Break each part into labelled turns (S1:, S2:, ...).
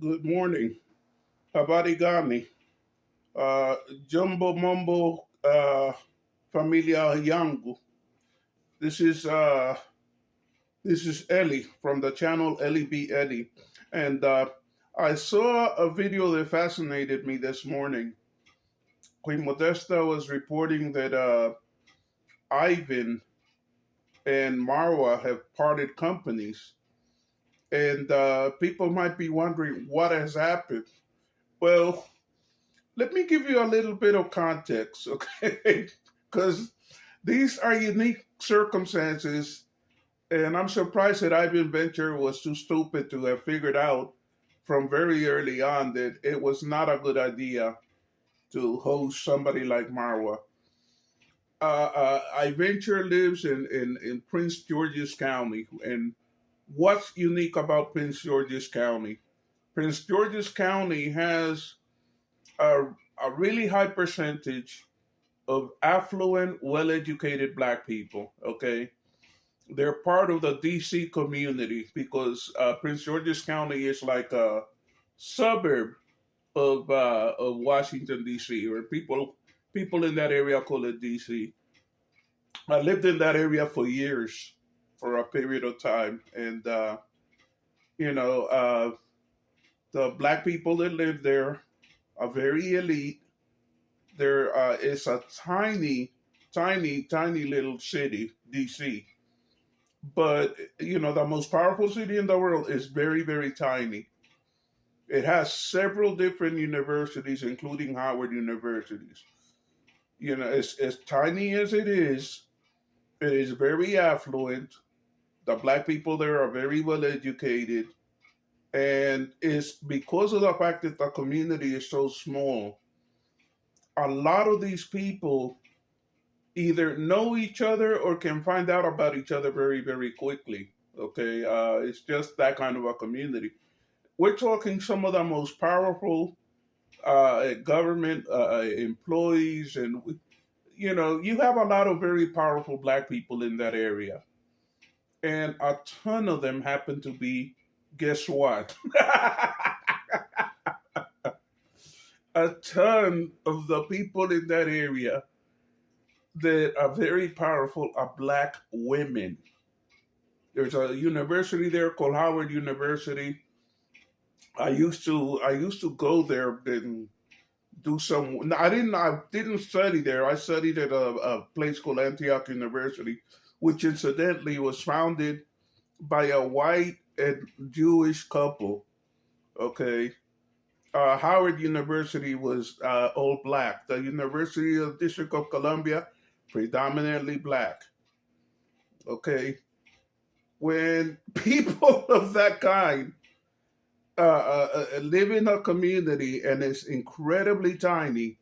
S1: Good morning. Habari gani? Uh, Jumbo Mumbo Familia Yangu. This is uh, this is Eli from the channel Eli-Ben-Eli, and I saw a video that fascinated me this morning. Queen Modesta was reporting that Ivan and Marwa have parted companies, and people might be wondering what has happened. Well, let me give you a little bit of context, okay? Because these are unique circumstances, and I'm surprised that Ivan Venture was too stupid to have figured out from very early on that it was not a good idea to host somebody like Marwa. I Venture lives in Prince George's County, and what's unique about Prince George's County? Prince George's County has a, a really high percentage of affluent, well educated black people, okay? They're part of the DC community because Prince George's County is like a suburb of Washington D.C. or people in that area call it D.C. I lived in that area for years, for a period of time, and you know the black people that live there are very elite. There is a tiny little city, D.C. But the most powerful city in the world is very, very tiny. It has several different universities, including Howard universities. As tiny as it is very affluent. The black people there are very well educated. And it's because of the fact that the community is so small. A lot of these people either know each other or can find out about each other very, very quickly. Okay, it's just that kind of a community. We're talking some of the most powerful government employees, and you have a lot of very powerful black people in that area, and a ton of them happen to be, guess what? A ton of the people in that area that are very powerful are black women. There's a university there called Howard University. I used to go there and do some. I didn't study there. I studied at a place called Antioch University, which incidentally was founded by a white and Jewish couple. Okay, Howard University was all black. The University of District of Columbia, predominantly black. Okay, when people of that kind live in a community and it's incredibly tiny,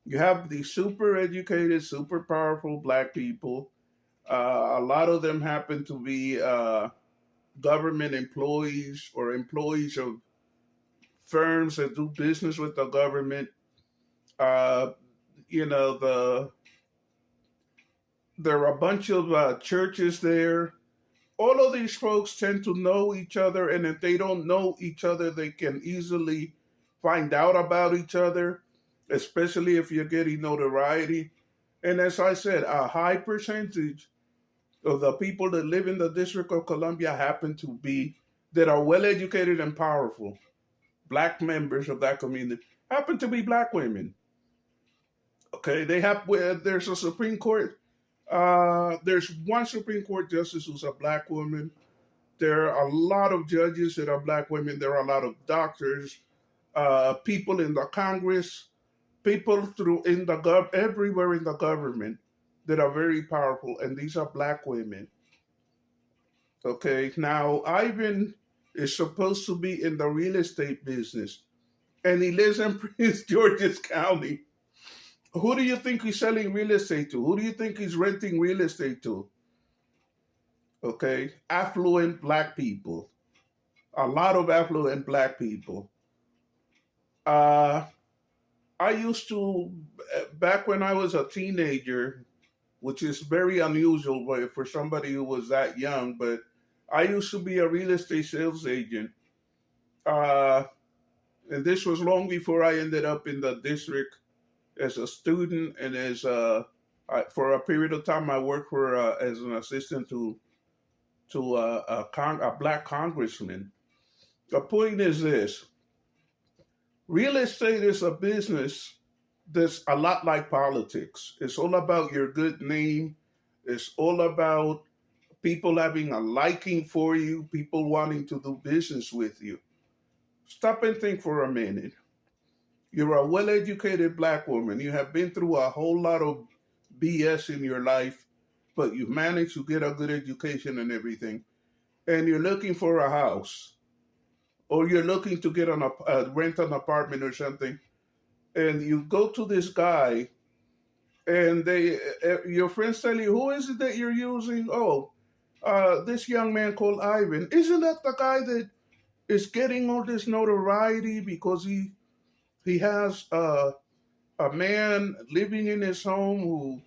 S1: you have these super educated, super powerful black people. A lot of them happen to be government employees or employees of firms that do business with the government. Uh, you know, there are a bunch of churches there. All of these folks tend to know each other, and if they don't know each other, they can easily find out about each other, especially if you're getting notoriety. And as I said, a high percentage of the people that live in the District of Columbia happen to be that are well educated and powerful. Black members of that community happen to be black women. Okay, there's a Supreme Court. There's one Supreme Court justice who's a black woman. There are a lot of judges that are black women. There are a lot of doctors, people in the Congress, people everywhere in the government that are very powerful, and these are black women. Okay, now Ivan is supposed to be in the real estate business, and he lives in Prince George's County. Who do you think he's selling real estate to? Who do you think he's renting real estate to? Okay, affluent black people. A lot of affluent black people. Uh, I used to, back when I was a teenager, which is very unusual for somebody who was that young, but I used to be a real estate sales agent. And this was long before I ended up in the district as a student, and for a period of time I worked for as an assistant to a black congressman. The point is this: real estate is a business that's a lot like politics. It's all about your good name. It's all about people having a liking for you, people wanting to do business with you. Stop and think for a minute. You're a well educated black woman. You have been through a whole lot of BS in your life, but you've managed to get a good education and everything. And you're looking for a house, or you're looking to get rent an apartment or something. And you go to this guy, and your friends tell you, "Who is it that you're using?" "Oh, this young man called Ivan." "Isn't that the guy that is getting all this notoriety because he has a man living in his home who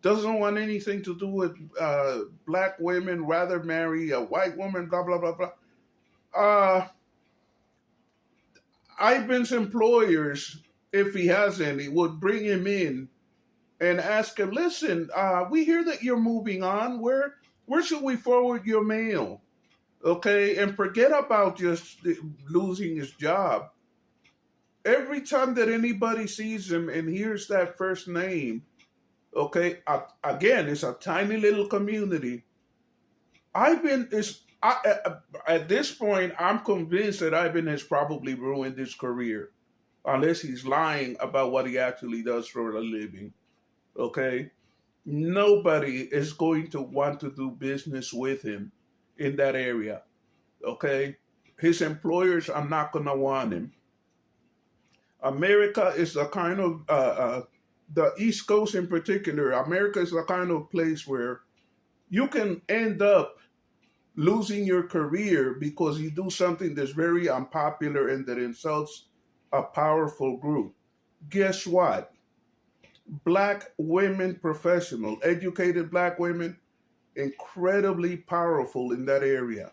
S1: doesn't want anything to do with black women, rather marry a white woman, blah, blah, blah, blah." Ivan's employers, if he has any, would bring him in and ask him, "Listen, we hear that you're moving on. Where should we forward your mail?" Okay, and forget about just losing his job. Every time that anybody sees him and hears that first name, okay, again, it's a tiny little community. At this point, I'm convinced that Ivan has probably ruined his career, unless he's lying about what he actually does for a living. Okay, nobody is going to want to do business with him in that area. Okay, his employers are not going to want him. America is the kind of the East Coast in particular. America is the kind of place where you can end up losing your career because you do something that's very unpopular and that insults a powerful group. Guess what? Black women professional, educated black women, incredibly powerful in that area.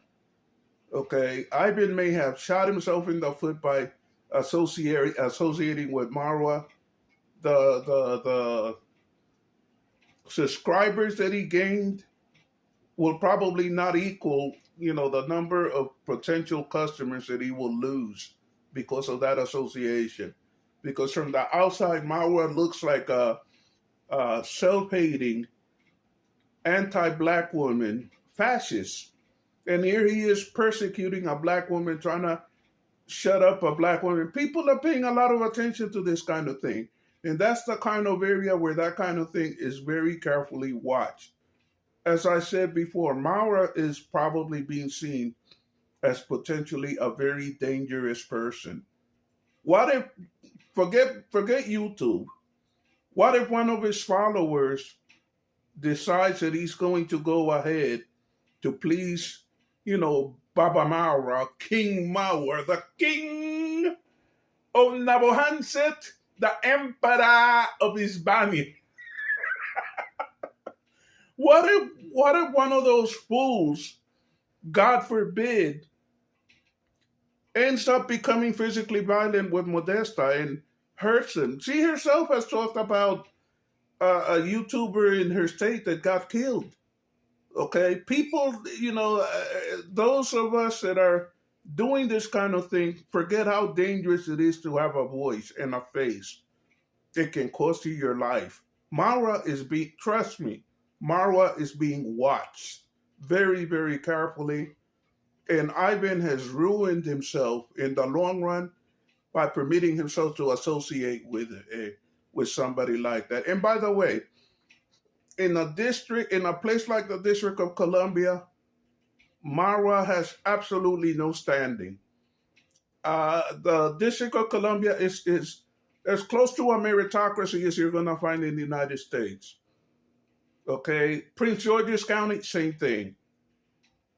S1: Okay, Ivan may have shot himself in the foot by associating with Marwa. The subscribers that he gained will probably not equal, the number of potential customers that he will lose because of that association. Because from the outside, Marwa looks like a self-hating, anti-black woman, fascist. And here he is persecuting a black woman, trying to shut up a black woman. People are paying a lot of attention to this kind of thing. And that's the kind of area where that kind of thing is very carefully watched. As I said before, Maura is probably being seen as potentially a very dangerous person. What if, forget YouTube, what if one of his followers decides that he's going to go ahead to please, Baba Maura, King Maura, the king of Nyabohanset, the emperor of Issbania? What if one of those fools, God forbid, ends up becoming physically violent with Modesta and hurts him? She herself has talked about a YouTuber in her state that got killed. Okay, people, those of us that are doing this kind of thing forget how dangerous it is to have a voice and a face. It can cost you your life. Trust me, Marwa is being watched very, very carefully. And Ivan has ruined himself in the long run by permitting himself to associate with somebody like that. And by the way, in a place like the District of Columbia, Marwa has absolutely no standing. The District of Columbia is as close to a meritocracy as you're going to find in the United States. Okay, Prince George's County, same thing.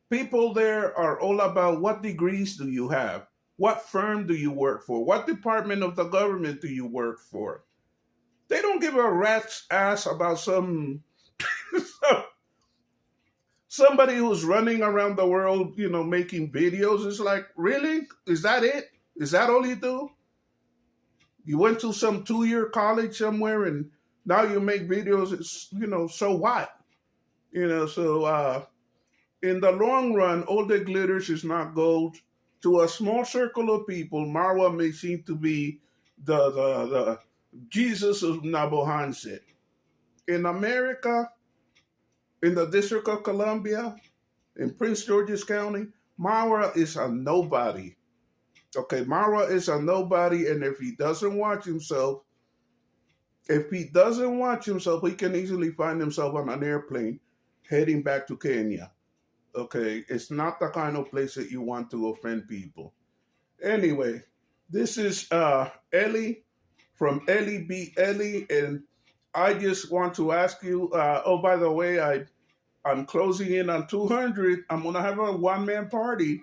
S1: People there are all about what degrees do you have? What firm do you work for? What department of the government do you work for? They don't give a rat's ass about somebody who's running around the world, making videos. It's like, really? Is that it? Is that all you do? You went to some 2-year college somewhere and now you make videos. It's, so what? So in the long run, all that glitters is not gold. To a small circle of people, Marwa may seem to be the Jesus of Nyabohanset. In America, in the District of Columbia, in Prince George's County, Marwa is a nobody. Okay, Marwa is a nobody, and if he doesn't watch himself, he can easily find himself on an airplane heading back to Kenya. Okay, it's not the kind of place that you want to offend people. Anyway, this is Eli from Eli-Ben-Eli, and I just want to ask you. Oh, by the way, I'm closing in on 200. I'm gonna have a one-man party.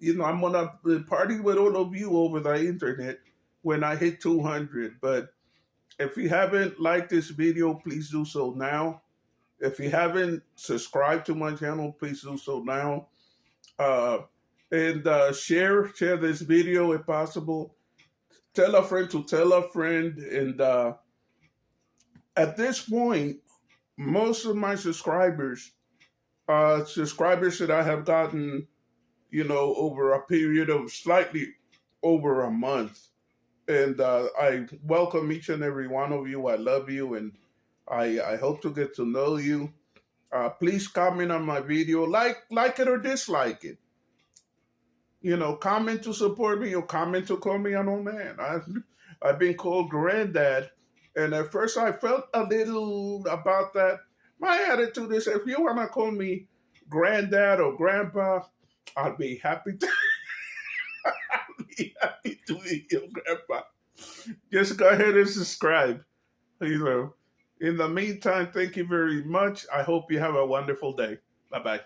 S1: I'm gonna party with all of you over the internet when I hit 200. But if you haven't liked this video, please do so now. If you haven't subscribed to my channel, please do so now. Uh, and share this video if possible. Tell a friend to tell a friend. And at this point, most of my subscribers are subscribers that I have gotten, over a period of slightly over a month. And I welcome each and every one of you. I love you, and I hope to get to know you. Please comment on my video, like it or dislike it. Comment to support me or comment to call me an old man. I've been called granddad, and at first I felt a little about that. My attitude is, if you want to call me granddad or grandpa, I'll be happy to. I'll be happy to be your grandpa. Just go ahead and subscribe. In the meantime, thank you very much. I hope you have a wonderful day. Bye bye.